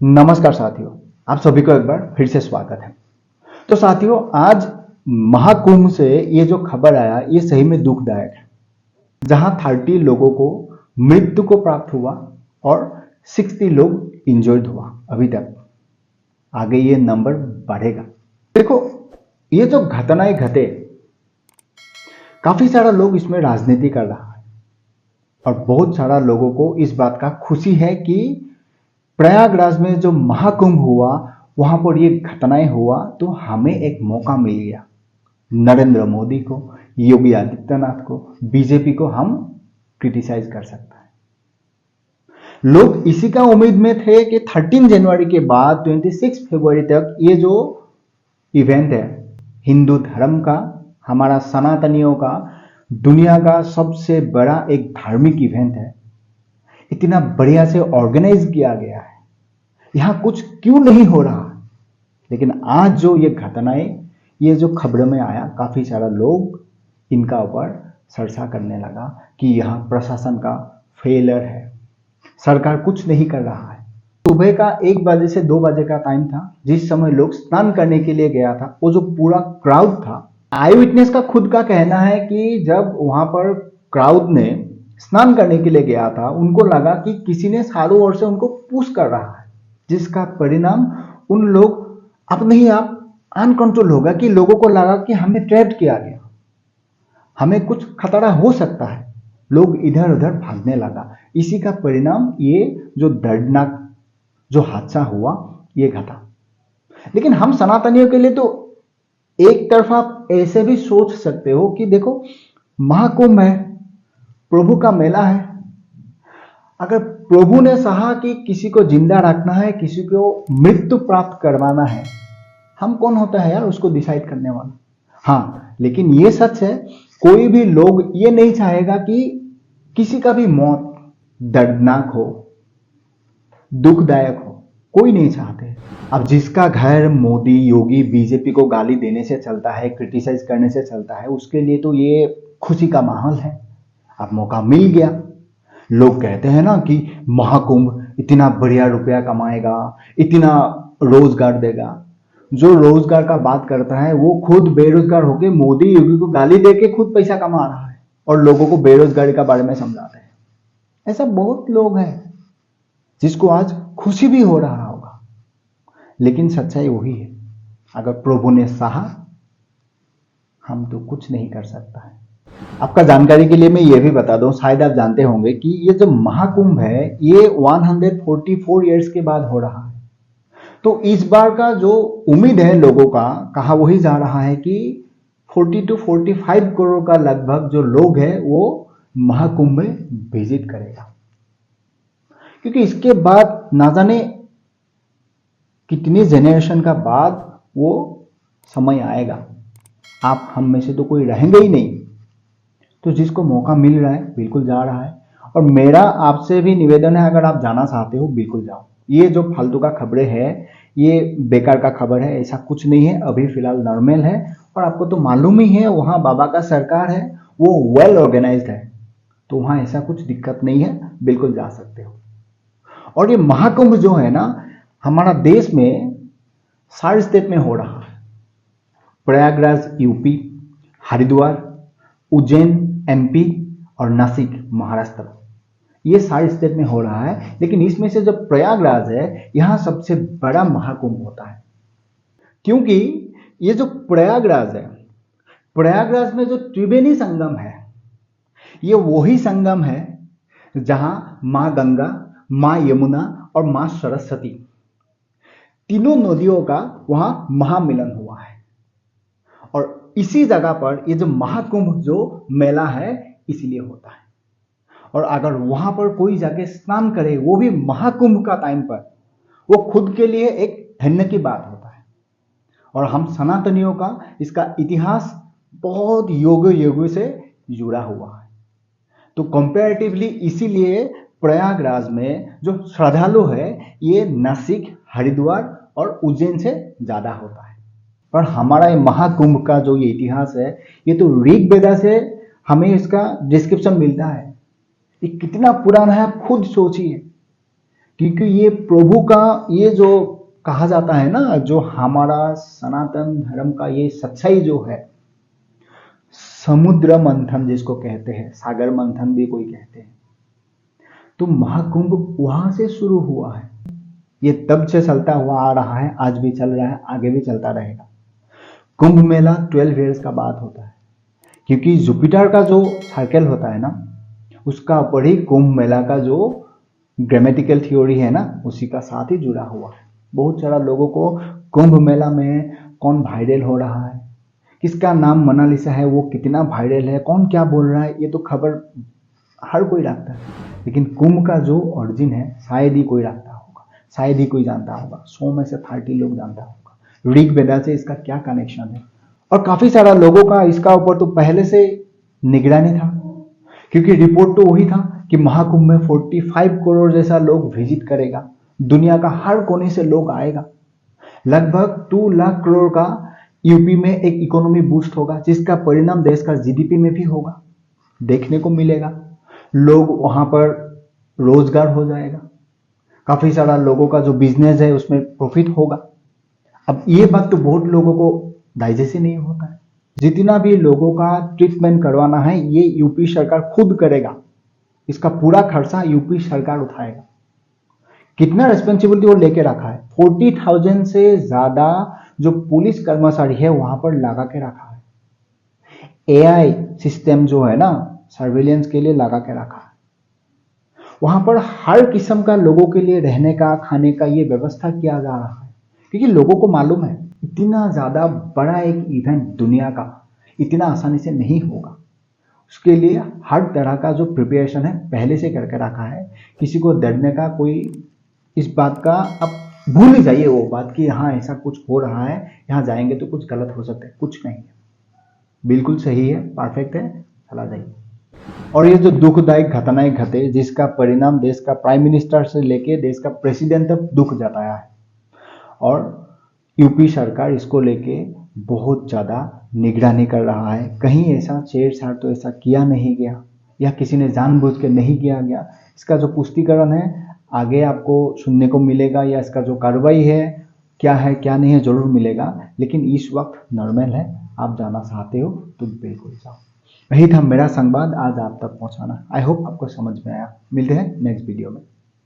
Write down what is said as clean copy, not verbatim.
नमस्कार साथियों, आप सभी को एक बार फिर से स्वागत है। तो साथियों, आज महाकुंभ से ये जो खबर आया ये सही में दुखदायक है, जहां 30 लोगों को मृत्यु को प्राप्त हुआ और 60 लोग इंजर्ड हुआ। अभी तक आगे ये नंबर बढ़ेगा। देखो, ये जो घटनाएं घटे, काफी सारा लोग इसमें राजनीति कर रहा है और बहुत सारा लोगों को इस बात का खुशी है कि प्रयागराज में जो महाकुंभ हुआ वहां पर ये घटनाएं हुआ तो हमें एक मौका मिल गया। नरेंद्र मोदी को, योगी आदित्यनाथ को, बीजेपी को हम क्रिटिसाइज कर सकते हैं। लोग इसी का उम्मीद में थे कि 13 जनवरी के बाद 26 फरवरी तक ये जो इवेंट है हिंदू धर्म का, हमारा सनातनियों का, दुनिया का सबसे बड़ा एक धार्मिक इवेंट है, इतना बढ़िया से ऑर्गेनाइज किया गया है, यहां कुछ क्यों नहीं हो रहा। लेकिन आज जो ये घटनाएं, ये जो खबरों में आया, काफी सारा लोग इनका ऊपर चर्चा करने लगा कि यहां प्रशासन का फेलियर है, सरकार कुछ नहीं कर रहा है। सुबह का 1 बजे से 2 बजे का टाइम था, जिस समय लोग स्नान करने के लिए गया था, वो जो पूरा क्राउड था, आई विटनेस का खुद का कहना है कि जब वहां पर क्राउड ने स्नान करने के लिए गया था, उनको लगा कि किसी ने चारों ओर से उनको पुश कर रहा है, जिसका परिणाम उन लोग अपने ही आप अनकंट्रोल होगा कि लोगों को लगा कि हमें ट्रैप किया गया, हमें कुछ खतरा हो सकता है, लोग इधर उधर भागने लगा। इसी का परिणाम ये जो दर्दनाक जो हादसा हुआ ये घटा। लेकिन हम सनातनियों के लिए तो एक तरफ आप ऐसे भी सोच सकते हो कि देखो, महाकुंभ है, प्रभु का मेला है, अगर प्रभु ने चाहा कि किसी को जिंदा रखना है, किसी को मृत्यु प्राप्त करवाना है, हम कौन होता है यार उसको डिसाइड करने वाला। हाँ, लेकिन ये सच है, कोई भी लोग ये नहीं चाहेगा कि किसी का भी मौत दर्दनाक हो, दुखदायक हो, कोई नहीं चाहते। अब जिसका घर मोदी, योगी, बीजेपी को गाली देने से चलता है, क्रिटिसाइज करने से चलता है, उसके लिए तो ये खुशी का माहौल है। अब मौका मिल गया। लोग कहते हैं ना कि महाकुंभ इतना बढ़िया रुपया कमाएगा, इतना रोजगार देगा। जो रोजगार का बात करता है वो खुद बेरोजगार होकर मोदी योगी को गाली देके खुद पैसा कमा रहा है और लोगों को बेरोजगारी का बारे में समझाते हैं। ऐसा बहुत लोग हैं जिसको आज खुशी भी हो रहा होगा, लेकिन सच्चाई वही है, अगर प्रभु ने चाहा हम तो कुछ नहीं कर सकता है। आपका जानकारी के लिए मैं ये भी बता दूं, शायद आप जानते होंगे कि ये जो महाकुंभ है ये 144 इयर्स के बाद हो रहा है। तो इस बार का जो उम्मीद है लोगों का, कहा वही जा रहा है कि 40 to 45 करोड़ का लगभग जो लोग हैं वो महाकुंभ में विजिट करेगा, क्योंकि इसके बाद ना जाने कितनी जेनरेशन का बाद वो समय आएगा, आप हम में से तो कोई रहेंगे ही नहीं। तो जिसको मौका मिल रहा है बिल्कुल जा रहा है, और मेरा आपसे भी निवेदन है, अगर आप जाना चाहते हो बिल्कुल जाओ। ये जो फालतू का खबरें है ये बेकार का खबर है, ऐसा कुछ नहीं है, अभी फिलहाल नॉर्मल है। और आपको तो मालूम ही है वहां बाबा का सरकार है, वो वेल ऑर्गेनाइज्ड है, तो वहां ऐसा कुछ दिक्कत नहीं है, बिल्कुल जा सकते हो। और ये महाकुंभ जो है ना, हमारा देश में 4 स्टेट में हो रहा है। प्रयागराज यूपी, हरिद्वार, उज्जैन एमपी और नासिक महाराष्ट्र, ये 4 स्टेट में हो रहा है। लेकिन इसमें से जो प्रयागराज है यहां सबसे बड़ा महाकुंभ होता है, क्योंकि ये जो प्रयागराज है, प्रयागराज में जो त्रिवेणी संगम है, ये वही संगम है जहां मां गंगा, मां यमुना और मां सरस्वती, तीनों नदियों का वहां महामिलन हुआ है। और इसी जगह पर ये जो महाकुंभ जो मेला है इसीलिए होता है। और अगर वहां पर कोई जाके स्नान करे, वो भी महाकुंभ का टाइम पर, वो खुद के लिए एक धन्य की बात होता है। और हम सनातनियों का इसका इतिहास बहुत युगों से जुड़ा हुआ है। तो कंपैरेटिवली इसीलिए प्रयागराज में जो श्रद्धालु है ये नासिक, हरिद्वार और उज्जैन से ज्यादा होता है। पर हमारा ये महाकुंभ का जो ये इतिहास है, ये तो ऋग्वेद से हमें इसका डिस्क्रिप्शन मिलता है। ये कितना पुराना है आप खुद सोचिए, क्योंकि ये प्रभु का ये जो कहा जाता है ना, जो हमारा सनातन धर्म का ये सच्चाई जो है, समुद्र मंथन जिसको कहते हैं, सागर मंथन भी कोई कहते हैं, तो महाकुंभ वहां से शुरू हुआ है। ये तब से चलता हुआ आ रहा है, आज भी चल रहा है, आगे भी चलता रहेगा। कुंभ मेला 12 इयर्स का बाद होता है, क्योंकि जुपिटर का जो सर्कल होता है ना, उसका ऊपर ही कुंभ मेला का जो ग्रामेटिकल थ्योरी है ना, उसी का साथ ही जुड़ा हुआ है। बहुत सारा लोगों को कुंभ मेला में कौन वायरल हो रहा है, किसका नाम मोनालिसा है, वो कितना वायरल है, कौन क्या बोल रहा है, ये तो खबर हर कोई रखता है। लेकिन कुंभ का जो ओरिजिन है शायद ही कोई रखता होगा, शायद ही कोई जानता होगा, 100 में से 30 लोग जानता होगा। ऋग वेदा से इसका क्या कनेक्शन है, और काफी सारा लोगों का इसका ऊपर तो पहले से निगरानी था, क्योंकि रिपोर्ट तो वही था कि महाकुंभ में 45 करोड़ जैसा लोग विजिट करेगा, दुनिया का हर कोने से लोग आएगा, लगभग 2 लाख करोड़ का यूपी में एक इकोनॉमी बूस्ट होगा, जिसका परिणाम देश का जीडीपी में भी होगा, देखने को मिलेगा। लोग वहां पर रोजगार हो जाएगा, काफी सारा लोगों का जो बिजनेस है उसमें प्रॉफिट होगा। अब ये बात तो बहुत लोगों को डाइजेस्ट ही नहीं होता है। जितना भी लोगों का ट्रीटमेंट करवाना है ये यूपी सरकार खुद करेगा, इसका पूरा खर्चा यूपी सरकार उठाएगा। कितना रिस्पॉन्सिबिलिटी वो लेके रखा है, 40,000 से ज्यादा जो पुलिस कर्मचारी है वहां पर लगा के रखा है। एआई सिस्टम जो है ना, सर्विलेंस के लिए लगा के रखा है। वहां पर हर किस्म का लोगों के लिए रहने का, खाने का ये व्यवस्था किया जा रहा है, क्योंकि लोगों को मालूम है इतना ज्यादा बड़ा एक इवेंट दुनिया का इतना आसानी से नहीं होगा। उसके लिए हर तरह का जो प्रिपरेशन है पहले से करके रखा है। किसी को डरने का कोई, इस बात का अब भूल ही जाइए वो बात कि हाँ ऐसा कुछ हो रहा है, यहाँ जाएंगे तो कुछ गलत हो सकता है, कुछ नहीं है, बिल्कुल सही है, परफेक्ट है, चला जाइए। और ये जो दुखदायक घटनाएं घटे, जिसका परिणाम देश का प्राइम मिनिस्टर से लेके देश का प्रेसिडेंट तक दुख जताया है, और यूपी सरकार इसको लेके बहुत ज्यादा निगरानी कर रहा है। कहीं ऐसा छेड़छाड़ तो ऐसा किया नहीं गया, या किसी ने जानबूझ के नहीं किया गया। इसका जो पुष्टिकरण है आगे आपको सुनने को मिलेगा, या इसका जो कार्रवाई है क्या है क्या नहीं है जरूर मिलेगा। लेकिन इस वक्त नॉर्मल है, आप जाना चाहते हो तो बिल्कुल जाओ। यही था मेरा संवाद आज आप तक पहुंचाना। आई होप आपको समझ में आया। मिलते हैं नेक्स्ट वीडियो में।